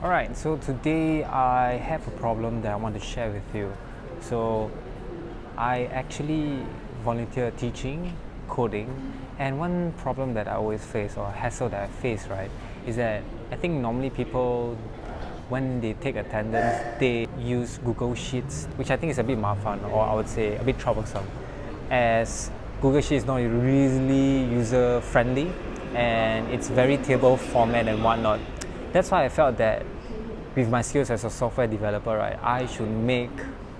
Alright, so today I have a problem that I want to share with you. So I actually volunteer teaching coding, and one problem that I always face, or hassle that I face, right, is that I think normally people, when they take attendance, they use Google Sheets, which I think is a bit mafan, or I would say a bit troublesome, as Google Sheets is not really user friendly and it's very table format and whatnot. That's why I felt that with my skills as a software developer, right, I should make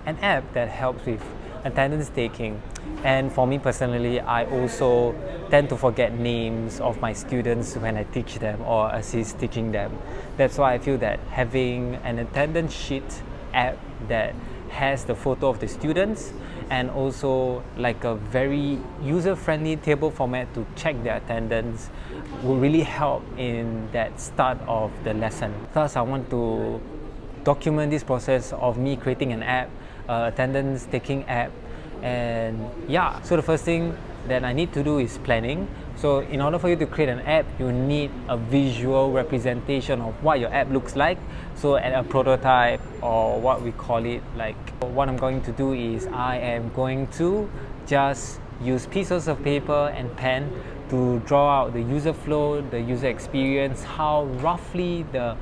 an app that helps with attendance taking. And for me personally, I also tend to forget names of my students when I teach them or assist teaching them. That's why I feel that having an attendance sheet app that has the photo of the students and also like a very user-friendly table format to check their attendance will really help in that start of the lesson. Thus, I want to document this process of me creating an app, attendance taking app. And yeah, so the first thing that I need to do is planning. So in order for you to create an app, you need a visual representation of what your app looks like. So at a prototype, or what we call it, like what I'm going to do is I am going to just use pieces of paper and pen to draw out the user flow, the user experience, how roughly the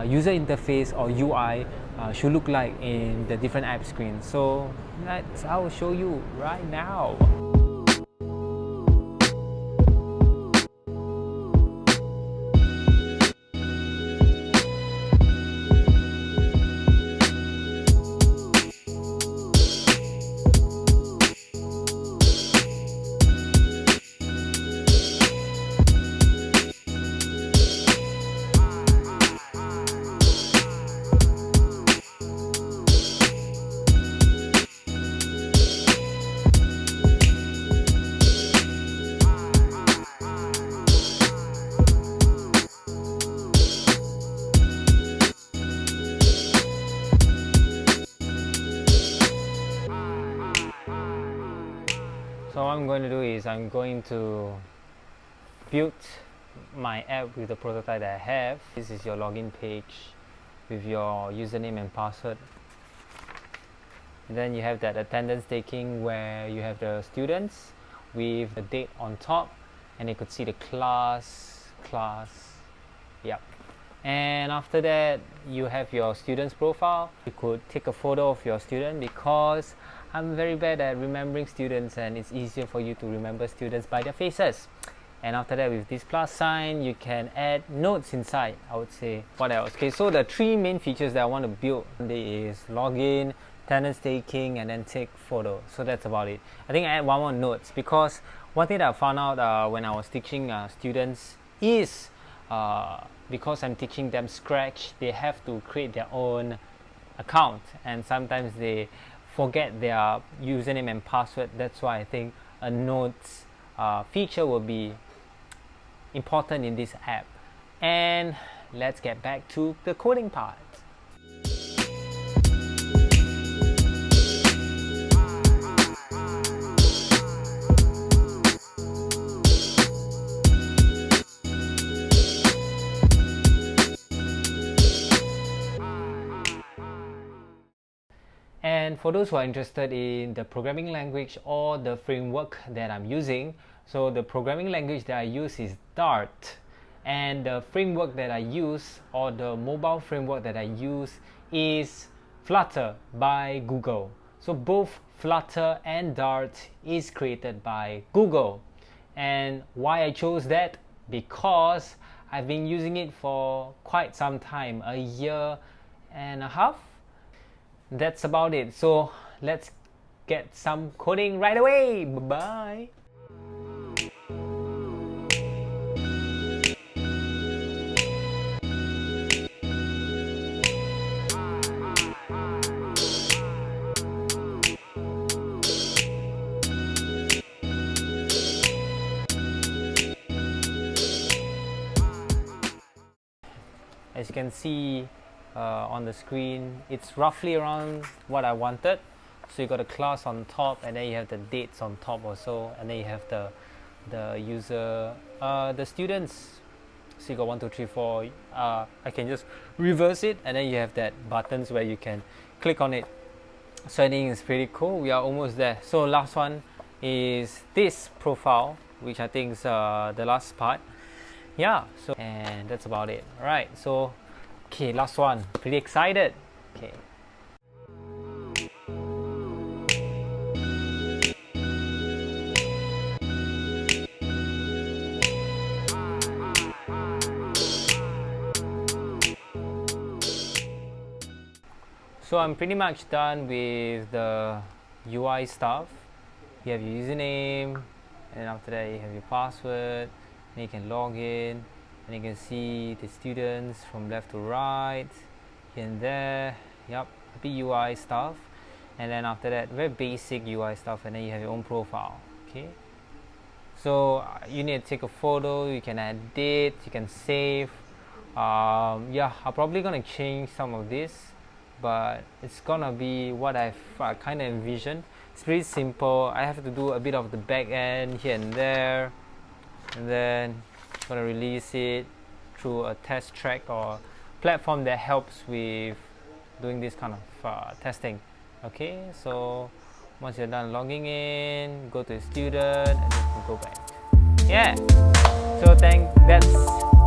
user interface or UI should look like in the different app screens. So I will show you right now. So what I'm going to do is I'm going to build my app with the prototype that I have. This is your login page with your username and password. And then you have that attendance taking where you have the students with the date on top, and you could see the class, yep. And after that, you have your student's profile. You could take a photo of your student, because I'm very bad at remembering students and it's easier for you to remember students by their faces. And after that, with this plus sign, you can add notes inside, I would say. What else? Okay, so the three main features that I want to build is login, attendance taking, and then take photo. So that's about it. I think I add one more notes, because one thing that I found out when I was teaching students is because I'm teaching them Scratch, they have to create their own account, and sometimes they forget their username and password. That's why I think a notes feature will be important in this app. And let's get back to the coding part. And for those who are interested in the programming language or the framework that I'm using, so the programming language that I use is Dart, and the framework that I use, or the mobile framework that I use, is Flutter by Google. So both Flutter and Dart is created by Google. And why I chose that? Because I've been using it for quite some time, a year and a half. That's about it. So let's get some coding right away. Bye-bye. As you can see on the screen, it's roughly around what I wanted. So you got a class on top, and then you have the dates on top also, and then you have the user, the students So you got 1, 2, 3, 4. I can just reverse it, and then you have that buttons where you can click on it. So I think it's pretty cool. We are almost there. So last one is this profile, which I think is the last part. Yeah, so and that's about it. Alright, so okay, last one. Pretty excited. Okay. So I'm pretty much done with the UI stuff. You have your username, and after that you have your password, and you can log in, and you can see the students from left to right, here and there. Yep, a bit UI stuff, and then after that very basic UI stuff, and then you have your own profile. Okay, so you need to take a photo, you can edit, you can save. Yeah, I'm probably gonna change some of this, but it's gonna be what I've kind of envisioned. It's pretty simple. I have to do a bit of the back end here and there, and then I'm gonna release it through a test track or platform that helps with doing this kind of testing. Okay, so once you're done logging in, go to student and then go back. Yeah, so that's